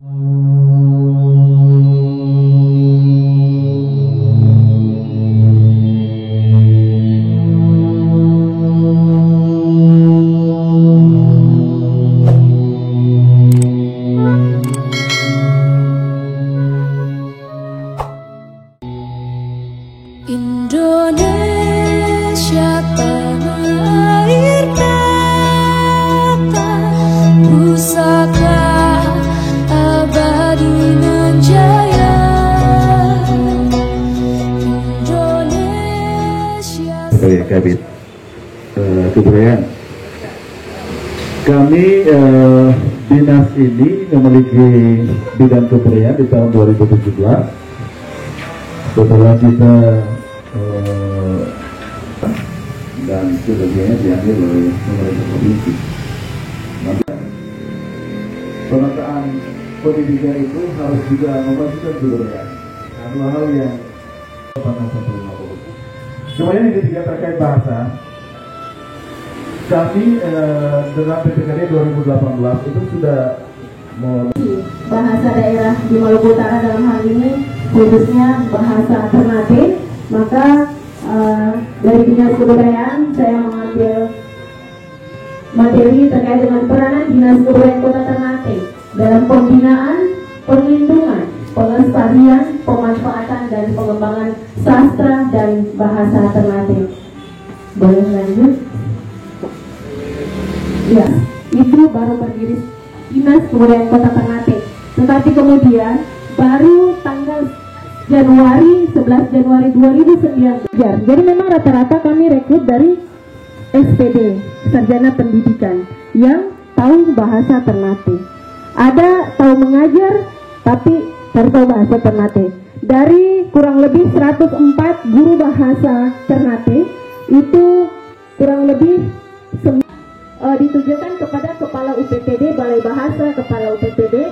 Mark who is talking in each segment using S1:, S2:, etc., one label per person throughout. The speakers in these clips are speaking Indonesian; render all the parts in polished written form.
S1: Indonesia tanah air kata pusaka abadi nan jaya. Indonesia
S2: sebagai Kabid Kebudayaan. Kami dinas ini memiliki bidang kebudayaan di tahun 2017 setelah kita dan sebagiannya diambil oleh pemerintah provinsi. Maka penataan pendidikan itu harus juga memasukkan kebudayaan. Nah, dua hal yang kemudian yang ketiga terkait bahasa. Kami dalam PPKD 2018 itu sudah
S3: bahasa daerah di Maluku Utara dalam hal ini khususnya bahasa Ternate. Maka dari Dinas Kebudayaan saya mengambil materi terkait dengan peranan Dinas Kebudayaan Kota Ternate dalam pembinaan, perlindungan, pelestarian, pemanfaatan dan pengembangan sastra dan bahasa Ternate. Boleh lanjut? Ya, itu baru berdiri Dinas Kebudayaan Kota Ternate. Tetapi kemudian baru tanggal Januari 11 Januari 2009. Jadi memang rata-rata kami rekrut dari SPD, Sarjana Pendidikan, yang tahu bahasa Ternate. Ada tahu mengajar, tapi tahu bahasa Ternate. Dari kurang lebih 104 guru bahasa Ternate, itu kurang lebih ditujukan kepada Kepala UPPD, Balai Bahasa, Kepala UPPD,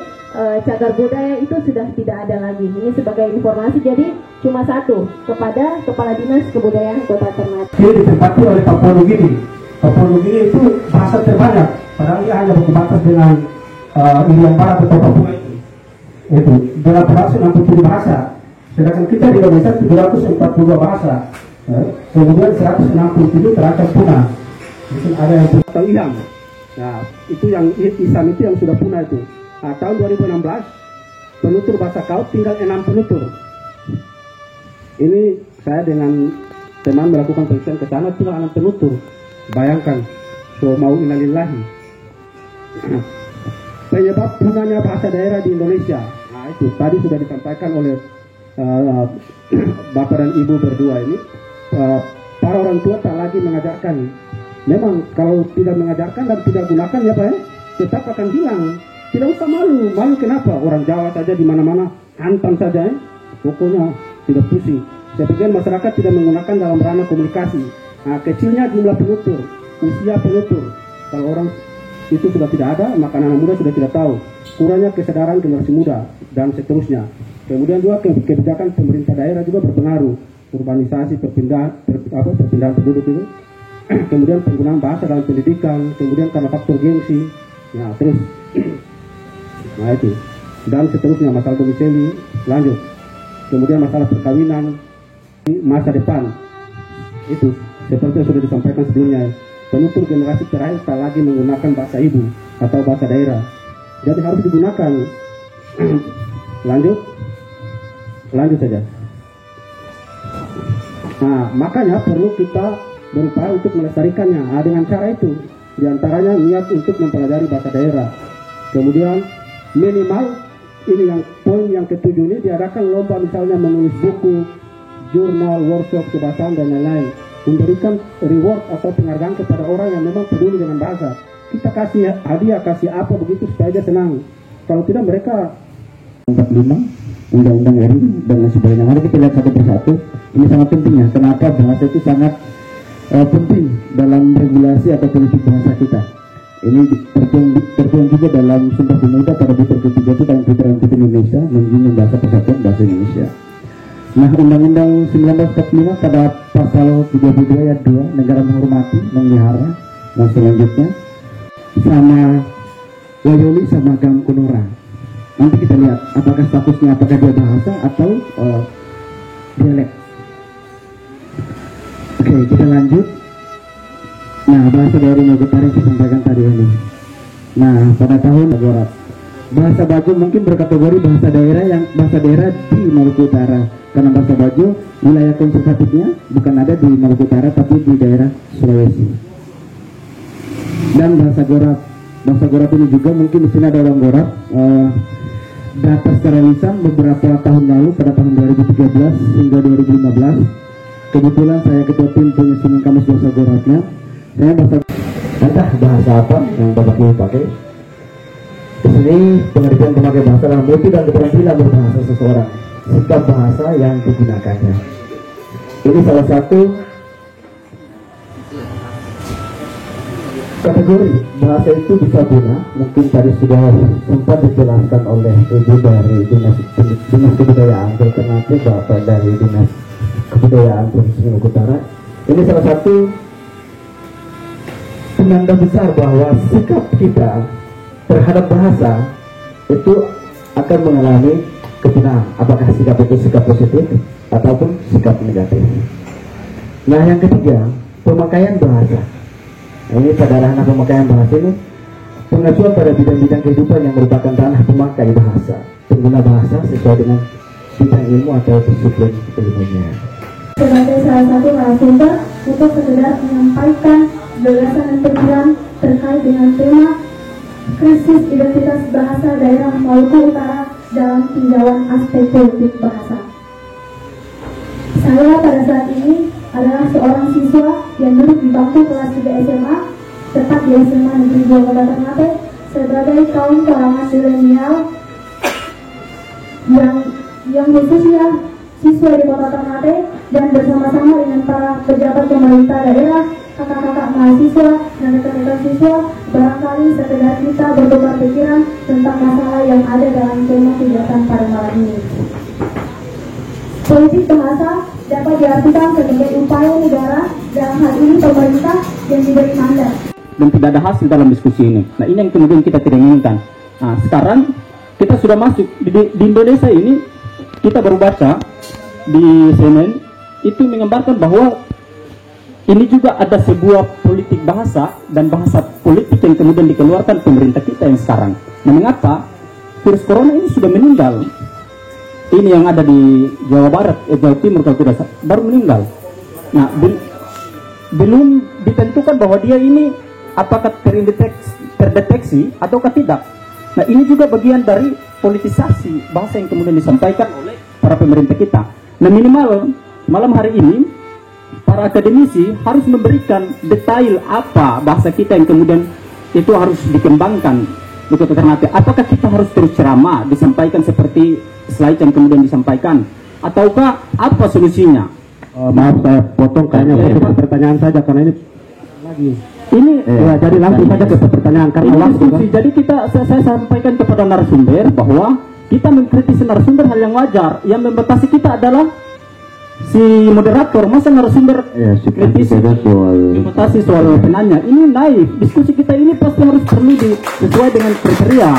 S3: Cagar Budaya itu sudah tidak ada lagi. Ini sebagai informasi, jadi cuma satu kepada Kepala Dinas Kebudayaan Kota Ternate.
S4: Dia ditempati oleh Papua Nugini. Papua Nugini itu bahasa terbanyak, padahal ia hanya berbatas dengan Irian Barat atau Papua itu. Dalam bahasa 67 bahasa, sedangkan kita di Indonesia 742 bahasa. Kemudian 167 terancam punah. Mungkin ada yang atau Iham. Nah, itu yang Isam itu yang sudah punah itu. Nah, tahun 2016 penutur bahasa Kaut tinggal 6 penutur. Ini saya dengan teman melakukan penelitian ke sana, tinggal 6 penutur. Bayangkan, so mau innalillahi. Penyebab punahnya bahasa daerah di Indonesia. Nah, itu tadi sudah disampaikan oleh Bapak dan Ibu berdua ini. Para orang tua tak lagi mengajarkan. Memang kalau tidak mengajarkan dan tidak gunakan ya Pak, tetap akan hilang. Tidak usah malu. Malu kenapa? Orang Jawa saja di mana-mana hantam saja pokoknya tidak pusing. Saya pikir masyarakat tidak menggunakan dalam ranah komunikasi. Nah, kecilnya jumlah penutur, usia penutur. Kalau orang itu sudah tidak ada, maka anak muda sudah tidak tahu. Kurangnya kesadaran generasi muda dan seterusnya. Kemudian juga kebijakan pemerintah daerah juga berpengaruh. Urbanisasi, perpindahan penduduk itu. Kemudian penggunaan bahasa dalam pendidikan, kemudian karena faktor gengsi, nah terus, nah itu, dan seterusnya masalah domisili, lanjut, kemudian masalah perkawinan, masa depan, itu seperti yang sudah disampaikan sebelumnya, penutur generasi terakhir tak lagi menggunakan bahasa ibu atau bahasa daerah, jadi harus digunakan. lanjut saja. Nah, makanya perlu kita berupaya untuk melestarikannya. Nah, dengan cara itu, diantaranya niat untuk mempelajari bahasa daerah. Kemudian minimal ini yang poin yang ketujuh ini diadakan lomba misalnya menulis buku, jurnal, workshop kebahasaan dan lain-lain. Memberikan reward atau penghargaan kepada orang yang memang peduli dengan bahasa. Kita kasih hadiah, kasih apa begitu supaya dia senang. Kalau tidak mereka
S5: 45 Undang-Undang RI dan lain sebagainya. Mari kita lihat satu persatu. Ini sangat pentingnya. Kenapa bahasa itu sangat penting dalam regulasi atau politik bahasa kita. Ini tertuang juga dalam Sumpah Pemuda pada butir ketiga itu dan Putaran Putih Indonesia menjunjung bahasa persatuan bahasa Indonesia. Nah, Undang-Undang 1945 pada pasal 32 ayat 2 negara menghormati, memelihara dan selanjutnya sama wayoli sama gam kunora. Nanti kita lihat apakah statusnya, apakah dia bahasa atau dialek. Oke, kita lanjut. Nah, bahasa dari Maluku Utara yang saya sampaikan tadi ini. Nah, pada tahun Gorap, bahasa Bajo mungkin berkategori bahasa daerah di Maluku Utara, karena bahasa Bajo wilayah konservatifnya bukan ada di Maluku Utara tapi di daerah Sulawesi. Dan bahasa Gorap ini juga mungkin di sini ada orang Gorap. Data secara lisan beberapa tahun lalu pada tahun 2013 hingga 2015, kebetulan saya ketua tim penyusunan kamus bahasa Gorapnya. Saya bahasa apa yang Bapak Ibu pakai? Di sini pengertian pemakai bahasa dalam motif dan keterampilan berbahasa seseorang, sikap bahasa yang digunakannya. Ini salah satu kategori bahasa itu bisa guna. Mungkin tadi sudah sempat dijelaskan oleh Ibu dari Dinas Kebudayaan Alternatif, Bapak dari Dinas Kebudayaan Provinsi Maluku Utara. Ini salah satu penanda besar bahwa sikap kita terhadap bahasa itu akan mengalami kegunaan, apakah sikap itu sikap positif ataupun sikap negatif. Nah, yang ketiga, pemakaian bahasa. Nah, ini pada ranah pemakaian bahasa ini pengajuan pada bidang-bidang kehidupan yang merupakan ranah pemakai bahasa, pengguna bahasa sesuai dengan bidang ilmu atau disiplin ilmunya.
S3: Sebagai salah satu narasumber untuk sekedar menyampaikan gagasan dan pikiran terkait dengan tema krisis identitas bahasa daerah Maluku Utara dalam tinjauan aspek politik bahasa. Saya pada saat ini adalah seorang siswa yang duduk di bangku kelas 3 SMA, tepat di SMA Negeri 2 Kota Ternate, sebagai kaum kalangan milenial yang khususnya siswa di Kota Ternate, dan bersama-sama dengan para pejabat pemerintah daerah, kakak-kakak mahasiswa, dan rekan-rekan siswa, barangkali sekedar kita bertukar pikiran tentang masalah yang ada dalam tema kegiatan pada malam ini. Politik bahasa dapat diartikan sebagai upaya negara, dalam hal ini pemerintah, yang diberi mandat.
S6: Dan tidak ada hasil dalam diskusi ini. Nah, ini yang kemudian kita tidak inginkan. Nah, sekarang kita sudah masuk di Indonesia ini, kita baru baca di CNN itu menggambarkan bahwa ini juga ada sebuah politik bahasa dan bahasa politik yang kemudian dikeluarkan pemerintah kita yang sekarang. Nah, mengapa virus corona ini sudah meninggal? Ini yang ada di Jawa Barat, Jawa Timur kalau tidak salah, baru meninggal. Nah, belum ditentukan bahwa dia ini apakah terdeteksi ataukah tidak. Nah, ini juga bagian dari politisasi bahasa yang kemudian disampaikan oleh para pemerintah kita. Nah, minimal malam hari ini para akademisi harus memberikan detail apa bahasa kita yang kemudian itu harus dikembangkan di Kota Ternate. Apakah kita harus terus ceramah, disampaikan seperti slide yang kemudian disampaikan, ataukah apa solusinya?
S4: Maaf saya potong, kayaknya pertanyaan saja karena ini lagi. Ini ya, jadi langsung saja ke pertanyaan karena langsung.
S6: Jadi saya sampaikan kepada narasumber bahwa kita mengkritisi narasumber hal yang wajar. Yang membatasi kita adalah si moderator. Masa narasumber kritisi membatasi soal penanya? Ini naif. Diskusi kita ini pasti harus perlu sesuai dengan kriteria.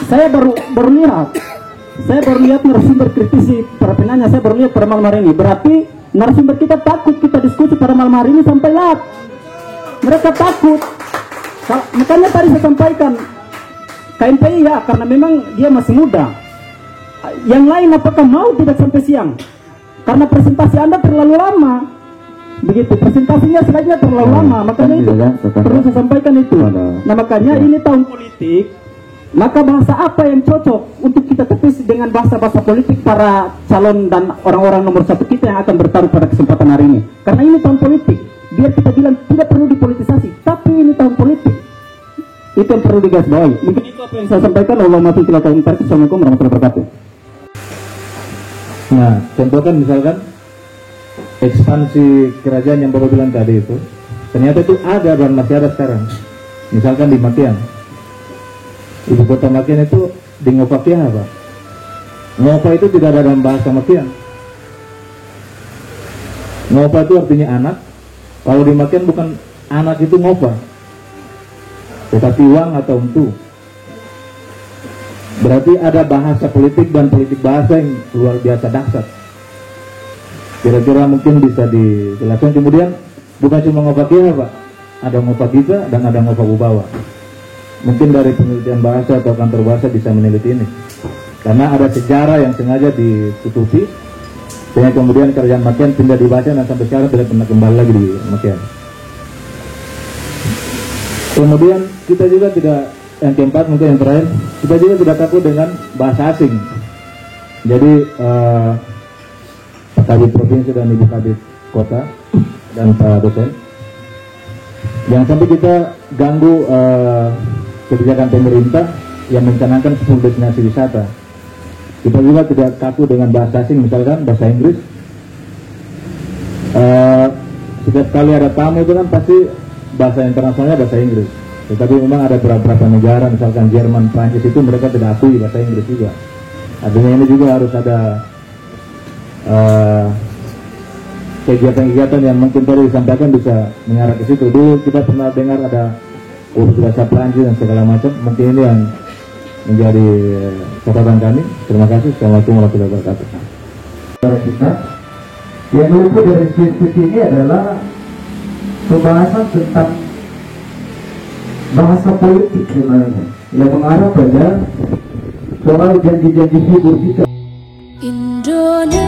S6: Saya baru lihat narasumber kritisi para penanya. Saya baru lihat pada malam hari ini. Berarti narasumber kita takut kita diskusi pada malam hari ini sampai lat. Mereka takut. Makanya tadi saya sampaikan KMPI ya, karena memang dia masih muda. Yang lain apakah mau tidak sampai siang? Karena presentasi Anda terlalu lama. Begitu, presentasinya slide-nya terlalu lama. Makanya itu perlu saya sampaikan itu. Nah, makanya ini tahun politik. Maka bahasa apa yang cocok untuk kita tepis dengan bahasa-bahasa politik para calon dan orang-orang nomor satu kita yang akan bertaruh pada kesempatan hari ini. Karena ini tahun politik. Biar kita bilang tidak perlu dipolitisasi, tapi ini tahun politik. Itu yang perlu digarisbawahi. Mungkin itu apa yang saya sampaikan. Assalamualaikum warahmatullahi wabarakatuh.
S2: Nah, contohkan misalkan ekspansi kerajaan yang Bapak bilang tadi itu, ternyata itu ada dan masih ada sekarang. Misalkan di Makian, ibu kota Makian itu di Ngopakia apa? Ngopa itu tidak ada dalam bahasa Makian. Ngopa itu artinya anak. Kalau di Makian bukan anak itu ngopa, tetapi uang atau untu. Berarti ada bahasa politik dan politik bahasa yang luar biasa dahsyat. Kira-kira mungkin bisa dijelaskan. Kemudian bukan cuma ngopak kita, Pak, ada ngopak kita dan ada ngopak Ubawa. Mungkin dari penelitian bahasa atau kantor bahasa bisa meneliti ini, karena ada sejarah yang sengaja ditutupi, sehingga kemudian kerajaan Makian pindah dibaca dan sampai sekarang tidak pernah kembali lagi di Makian. Kemudian kita juga tidak, yang keempat mungkin yang terakhir, kita juga tidak takut dengan bahasa asing. Jadi Pak Kabid Provinsi dan Ibu Kabid Kota dan Pak dosen, jangan sampai kita ganggu kebijakan pemerintah yang mencanangkan 10 destinasi wisata. Kita juga tidak kaku dengan bahasa asing, misalkan bahasa Inggris. Setiap kali ada tamu itu kan pasti bahasa internasionalnya bahasa Inggris. Tetapi memang ada beberapa negara, misalkan Jerman, Prancis, itu mereka tidak akui bahasa Inggris juga. Artinya ini juga harus ada kegiatan-kegiatan yang mungkin tadi disampaikan bisa mengarah ke situ. Dulu kita pernah dengar ada urus bahasa Prancis dan segala macam. Mungkin ini yang menjadi catatan kami. Terima kasih. Assalamualaikum warahmatullahi wabarakatuh.
S5: Kita yang luput dari diskusi ini adalah pembahasan tentang bahasa politik sebenarnya yang mengarah pada soal janji-janji hidup kita.
S1: Indonesia.